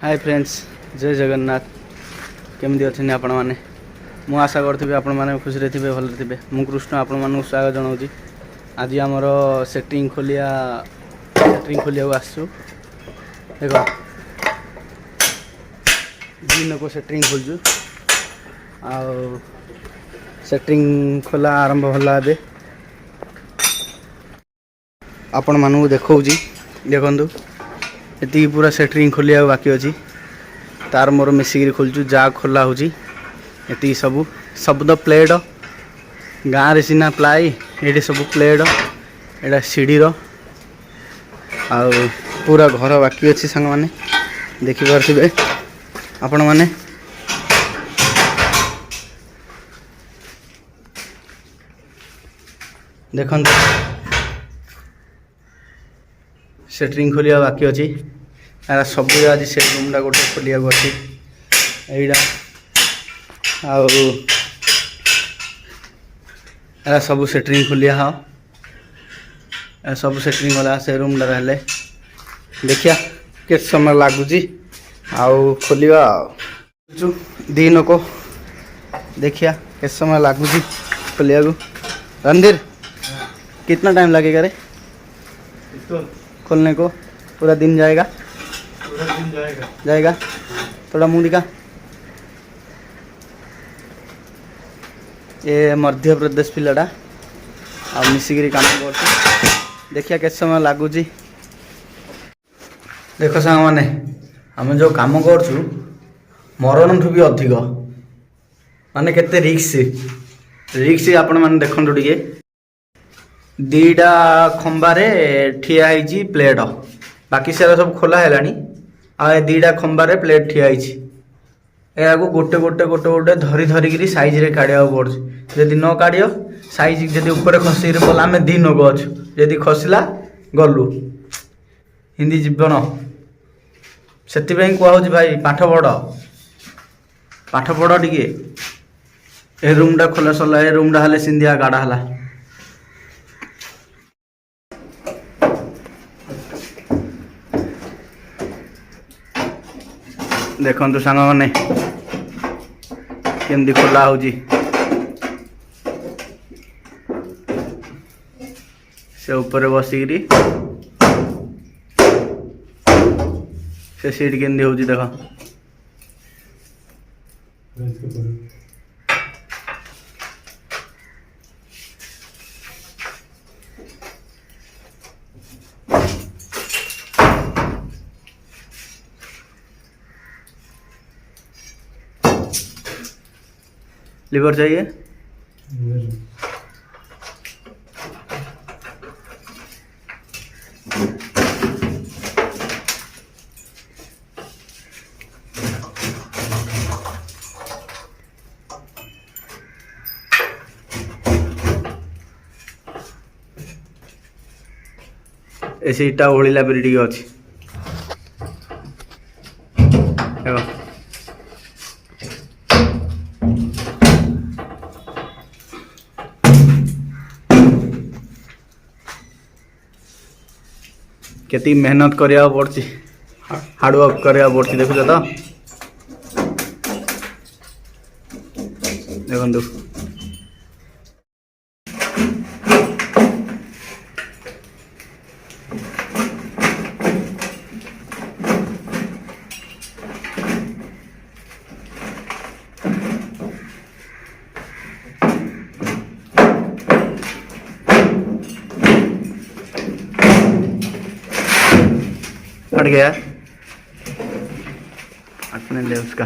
Hi friends, जय जगन्नाथ। केमती अच्छे आपण मैंने मु आशा करी आपण मैंने खुशी थे भल थे। मु कृष्ण आपण मानक स्वागत जनाऊँ। आज आमर सेटिंग खोलिया आसु देख दिन को सेटिंग खोलचु सेटिंग खोला आरंभ होला। आपण मानू देखौ देखु ये पूरा सेटिंग खोलिया बाकी अच्छी तार मोर मिसिक खोलचु जा खोला हो सब सब तो प्लेट गाँव रे सीना प्लाई ये सब प्लेट एटा सीढ़ी पूरा घर बाकी अच्छी सांग मैंने देखिपे आपण मैंने देखो सेटिंग खोलिया बाकी अच्छी यार सब आज से रूम टा गोटे खोलिया अच्छी यार सब सेटिंग खोलिया हाँ सब सेटिंग गला से रूम टा हेले देखिया के समय लगुच खोलिया दिन को देखिया के समय लगुच खोलिया को। रणधीर कितना टाइम लगेगा रे खोलने को? पूरा दिन जाएगा? पूरा दिन जाएगा। थोड़ा मुँह दिखा। ये मध्य प्रदेश पिलाटा आ मिसिक काम कर देखिए के समय लगुच। देख सांग मैंने आम जो कम कर मरण ठू भी अधिक माने केते रिक्स आपण मैंने देखु टे दीटा खंबारे ठिया है प्लेट बाकी सारा सब खोला है आ दीटा खंबारे प्लेट ठिया है गोटे गोटे गोटे गोटे धरी धरिकी साइज रे काढ़ा पड़ जदि न काढ़ साइज जदि ऊपर खसी बोला आम दिन को अच्छु जदि खसला गलु हिंदी जीवन से कहूँ भाई पाठ पढ़ टिके ए रूम टा खोला सरला ए रूम टा हेले सिंधिया काढ़ा है। देखु सांग मैंने केमती खोला हो से ऊपर बसिकी से सीट केमती हो देख लीवर चाहिए ऐसे इटा ओहला पर टी अच्छी केती मेहनत करिया पड़ची हार्डवर्क करिया पड़ची देखुच तो देखु हट गया अपने ले उसका।